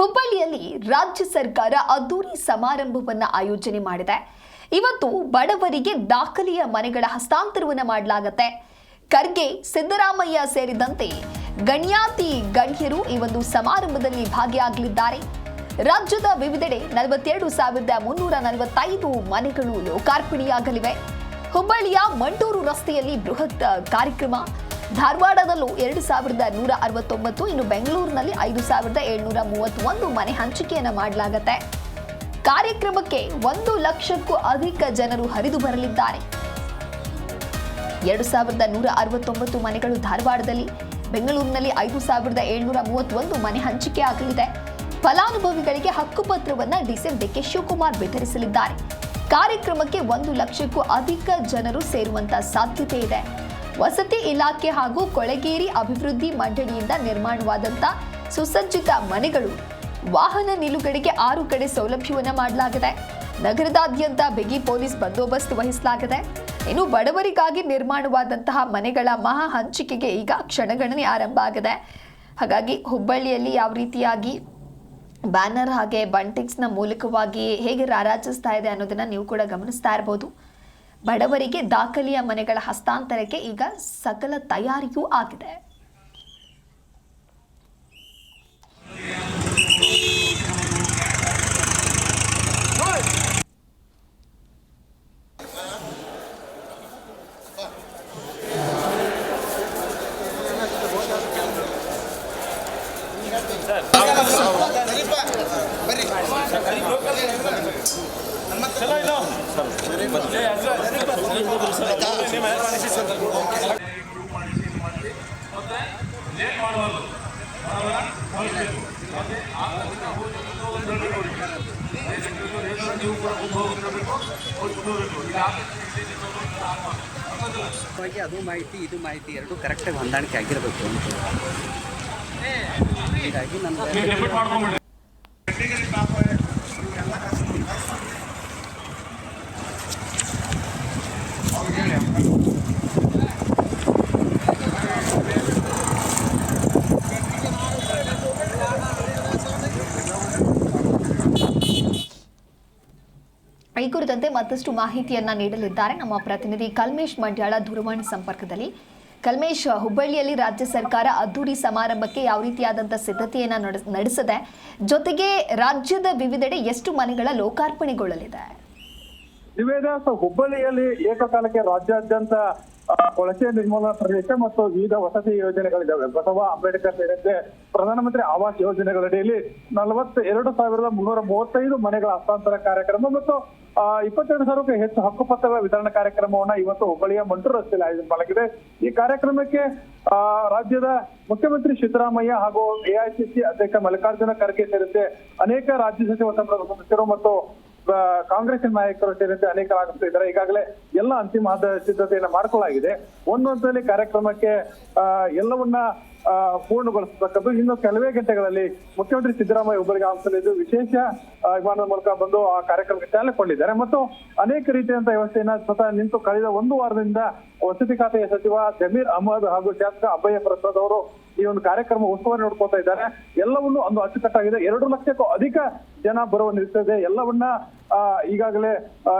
ಹುಬ್ಬಳ್ಳಿಯಲ್ಲಿ ರಾಜ್ಯ ಸರ್ಕಾರ ಅದ್ದೂರಿ ಸಮಾರಂಭವನ್ನು ಆಯೋಜನೆ ಮಾಡಿದೆ. ಇವತ್ತು ಬಡವರಿಗೆ ದಾಖಲೆಯ ಮನೆಗಳ ಹಸ್ತಾಂತರವನ್ನು ಮಾಡಲಾಗುತ್ತೆ. ಖರ್ಗೆ, ಸಿದ್ದರಾಮಯ್ಯ ಸೇರಿದಂತೆ ಗಣ್ಯಾತಿ ಗಣ್ಯರು ಈ ಒಂದು ಸಮಾರಂಭದಲ್ಲಿ ಭಾಗಿಯಾಗಲಿದ್ದಾರೆ. ರಾಜ್ಯದ ವಿವಿಧೆಡೆ 42,345 ಮನೆಗಳು ಲೋಕಾರ್ಪಣೆಯಾಗಲಿವೆ. ಹುಬ್ಬಳ್ಳಿಯ ಮಂಟೂರು ರಸ್ತೆಯಲ್ಲಿ ಬೃಹತ್ ಕಾರ್ಯಕ್ರಮ, ಧಾರವಾಡದಲ್ಲೂ 2,169, ಇನ್ನು ಬೆಂಗಳೂರಿನಲ್ಲಿ 5,731 ಮನೆ ಹಂಚಿಕೆಯನ್ನು ಮಾಡಲಾಗುತ್ತೆ. ಕಾರ್ಯಕ್ರಮಕ್ಕೆ 1 ಲಕ್ಷಕ್ಕೂ ಅಧಿಕ ಜನರು ಹರಿದು ಬರಲಿದ್ದಾರೆ. 2,169 ಮನೆಗಳು ಧಾರವಾಡದಲ್ಲಿ, ಬೆಂಗಳೂರಿನಲ್ಲಿ 5,731 ಮನೆ ಹಂಚಿಕೆ ಆಗಲಿದೆ. ಫಲಾನುಭವಿಗಳಿಗೆ ಹಕ್ಕುಪತ್ರವನ್ನು ಡಿಸಿಎಂ ಡಿ.ಕೆ. ಶಿವಕುಮಾರ್ ವಿತರಿಸಲಿದ್ದಾರೆ. ಕಾರ್ಯಕ್ರಮಕ್ಕೆ 1 ಲಕ್ಷಕ್ಕೂ ಅಧಿಕ ಜನರು ಸೇರುವಂತ ಸಾಧ್ಯತೆ ಇದೆ. ವಸತಿ ಇಲಾಖೆ ಹಾಗೂ ಕೊಳಗೇರಿ ಅಭಿವೃದ್ಧಿ ಮಂಡಳಿಯಿಂದ ನಿರ್ಮಾಣವಾದಂತ ಸುಸಜ್ಜಿತ ಮನೆಗಳು, ವಾಹನ ನಿಲುಗಡೆಗೆ 6 ಕಡೆ ಸೌಲಭ್ಯವನ್ನು ಮಾಡಲಾಗಿದೆ. ನಗರದಾದ್ಯಂತ ಬಿಗಿ ಪೊಲೀಸ್ ಬಂದೋಬಸ್ತ್ ವಹಿಸಲಾಗಿದೆ. ಇನ್ನು ಬಡವರಿಗಾಗಿ ನಿರ್ಮಾಣವಾದಂತಹ ಮನೆಗಳ ಮಹಾ ಹಂಚಿಕೆಗೆ ಈಗ ಕ್ಷಣಗಣನೆ ಆರಂಭ ಆಗಿದೆ. ಹಾಗಾಗಿ ಹುಬ್ಬಳ್ಳಿಯಲ್ಲಿ ಯಾವ ರೀತಿಯಾಗಿ ಬ್ಯಾನರ್ ಹಾಗೆ ಬಂಟಿಕ್ಸ್ನ ಮೂಲಕವಾಗಿ ಹೇಗೆ ರಾರಾಜಿಸ್ತಾ ಇದೆ ಅನ್ನೋದನ್ನ ನೀವು ಕೂಡ ಗಮನಿಸ್ತಾ ಇರಬಹುದು. ಬಡವರಿಗೆ ದಾಖಲೆಯ ಮನೆಗಳ ಹಸ್ತಾಂತರಕ್ಕೆ ಈಗ ಸಕಲ ತಯಾರಿಯೂ ಆಗಿದೆ. ಅದು ಮಾಹಿತಿ ಇದು ಮಾಹಿತಿ ಎರಡು ಕರೆಕ್ಟಾಗಿ ಹೊಂದಾಣಿಕೆ ಆಗಿರಬೇಕು ಅಂತ ಹೀಗಾಗಿ ನಮ್ಗೆ ಈ ಕುರಿತಂತೆ ಮತ್ತಷ್ಟು ಮಾಹಿತಿಯನ್ನ ನೀಡಲಿದ್ದಾರೆ ನಮ್ಮ ಪ್ರತಿನಿಧಿ ಕಲ್ಮೇಶ್ ಮಂಡ್ಯಾಳ ದೂರವಾಣಿ ಸಂಪರ್ಕದಲ್ಲಿ. ಕಲ್ಮೇಶ್, ಹುಬ್ಬಳ್ಳಿಯಲ್ಲಿ ರಾಜ್ಯ ಸರ್ಕಾರ ಅದ್ದೂರಿ ಸಮಾರಂಭಕ್ಕೆ ಯಾವ ರೀತಿಯಾದಂತಹ ಸಿದ್ಧತೆಯನ್ನ ನಡೆಸಿದೆ, ಜೊತೆಗೆ ರಾಜ್ಯದ ವಿವಿಧೆಡೆ ಎಷ್ಟು ಮನೆಗಳ ಲೋಕಾರ್ಪಣೆಗೊಳ್ಳಲಿದೆ? ಹುಬ್ಬಳ್ಳಿಯಲ್ಲಿ ಏಕಕಾಲಕ್ಕೆ ರಾಜ್ಯಾದ್ಯಂತ ಕೊಳಚೆ ನಿರ್ಮೂಲನಾ ಪ್ರದೇಶ ಮತ್ತು ವಿವಿಧ ವಸತಿ ಯೋಜನೆಗಳಿದ್ದಾವೆ. ಬಸವ, ಅಂಬೇಡ್ಕರ್ ಸೇರಿದಂತೆ ಪ್ರಧಾನಮಂತ್ರಿ ಆವಾಸ್ ಯೋಜನೆಗಳಡಿಯಲ್ಲಿ 42,335 ಮನೆಗಳ ಹಸ್ತಾಂತರ ಕಾರ್ಯಕ್ರಮ ಮತ್ತು 22,000ಕ್ಕೂ ಹೆಚ್ಚು ಹಕ್ಕುಪತ್ರಗಳ ವಿತರಣಾ ಕಾರ್ಯಕ್ರಮವನ್ನ ಇವತ್ತು ಹುಬ್ಬಳ್ಳಿಯ ಮಂಟೂರು ರಸ್ತೆಯಲ್ಲಿ ಆಯೋಜನೆ ಮಾಡಲಾಗಿದೆ. ಈ ಕಾರ್ಯಕ್ರಮಕ್ಕೆ ರಾಜ್ಯದ ಮುಖ್ಯಮಂತ್ರಿ ಸಿದ್ದರಾಮಯ್ಯ ಹಾಗೂ ಎಐಸಿಸಿ ಅಧ್ಯಕ್ಷ ಮಲ್ಲಿಕಾರ್ಜುನ ಖರ್ಗೆ ಸೇರಿದಂತೆ ಅನೇಕ ರಾಜ್ಯ ಸಚಿವ ಸಂಪುಟದ ಸದಸ್ಯರು ಮತ್ತು ಕಾಂಗ್ರೆಸ್ ನಾಯಕರು ಸೇರಿದಂತೆ ಅನೇಕ ಆಗಮಿಸಿದ್ದಾರೆ. ಈಗಾಗಲೇ ಎಲ್ಲ ಅಂತಿಮ ಸಿದ್ಧತೆಯನ್ನ ಮಾಡಿಕೊಳ್ಳಲಾಗಿದೆ. ಒಂದು ಹಂತದಲ್ಲಿ ಕಾರ್ಯಕ್ರಮಕ್ಕೆ ಎಲ್ಲವನ್ನ ಪೂರ್ಣಗೊಳಿಸತಕ್ಕದ್ದು. ಇನ್ನು ಕೆಲವೇ ಗಂಟೆಗಳಲ್ಲಿ ಮುಖ್ಯಮಂತ್ರಿ ಸಿದ್ದರಾಮಯ್ಯ ಹುಬ್ಬಳ್ಳಿಗೆ ಆಗಮಿಸಲಿದ್ದು ವಿಶೇಷ ವಿಮಾನದ ಮೂಲಕ ಬಂದು ಆ ಕಾರ್ಯಕ್ರಮಕ್ಕೆ ಚಾಲನೆ ಕೊಟ್ಟಿದ್ದಾರೆ ಮತ್ತು ಅನೇಕ ರೀತಿಯಂತ ವ್ಯವಸ್ಥೆಯನ್ನ ಸ್ವತಃ ನಿಂತು ಕಳೆದ 1 ವಾರದಿಂದ ವಸತಿ ಖಾತೆಯ ಸಚಿವ ಜಮೀರ್ ಅಹಮದ್ ಹಾಗೂ ಶಾಸಕ ಅಭಯ ಪ್ರಸಾದ್ ಅವರು ಈ ಒಂದು ಕಾರ್ಯಕ್ರಮ ಉಸ್ತುವಾರಿ ನೋಡ್ಕೊತಾ ಇದ್ದಾರೆ. ಎಲ್ಲವನ್ನು ಒಂದು ಅಚ್ಚುಕಟ್ಟಾಗಿದೆ. 2 ಲಕ್ಷಕ್ಕೂ ಅಧಿಕ ಜನ ಬರುವ ನಿರೀಕ್ಷೆ ಎಲ್ಲವನ್ನ ಈಗಾಗಲೇ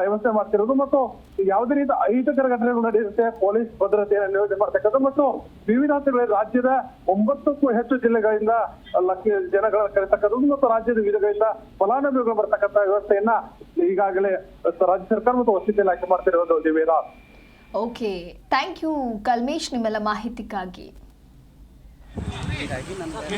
ವ್ಯವಸ್ಥೆ ಮಾಡ್ತಿರೋದು ಮತ್ತು ಯಾವುದೇ ರೀತಿ ಅಹಿತಕರ ಘಟನೆಗಳು ನಡೆಯುತ್ತೆ ಪೊಲೀಸ್ ಭದ್ರತೆಯನ್ನು ನಿಯೋಜನೆ ಮಾಡ್ತಕ್ಕದ್ದು ಮತ್ತು ವಿವಿಧ ಹಂತಗಳಲ್ಲಿ ರಾಜ್ಯದ 9ಕ್ಕೂ ಹೆಚ್ಚು ಜಿಲ್ಲೆಗಳಿಂದ ಲಕ್ಷ ಜನಗಳ ಕರೆತಕ್ಕದ್ದು ಮತ್ತು ರಾಜ್ಯದ ವಿವಿಧಗಳಿಂದ ಫಲಾನುಭವಿಗಳು ಬರ್ತಕ್ಕಂಥ ವ್ಯವಸ್ಥೆಯನ್ನ ಈಗಾಗಲೇ ರಾಜ್ಯ ಸರ್ಕಾರ ಮತ್ತು ವಸತಿ ಇಲಾಖೆ ಮಾಡ್ತಿರೋದು. Divya, okay, thank you Kalmesh ನಿಮ್ಮೆಲ್ಲ ಮಾಹಿತಿಗಾಗಿ. ಹೀಗಾಗಿ ನಮ್ಗೆ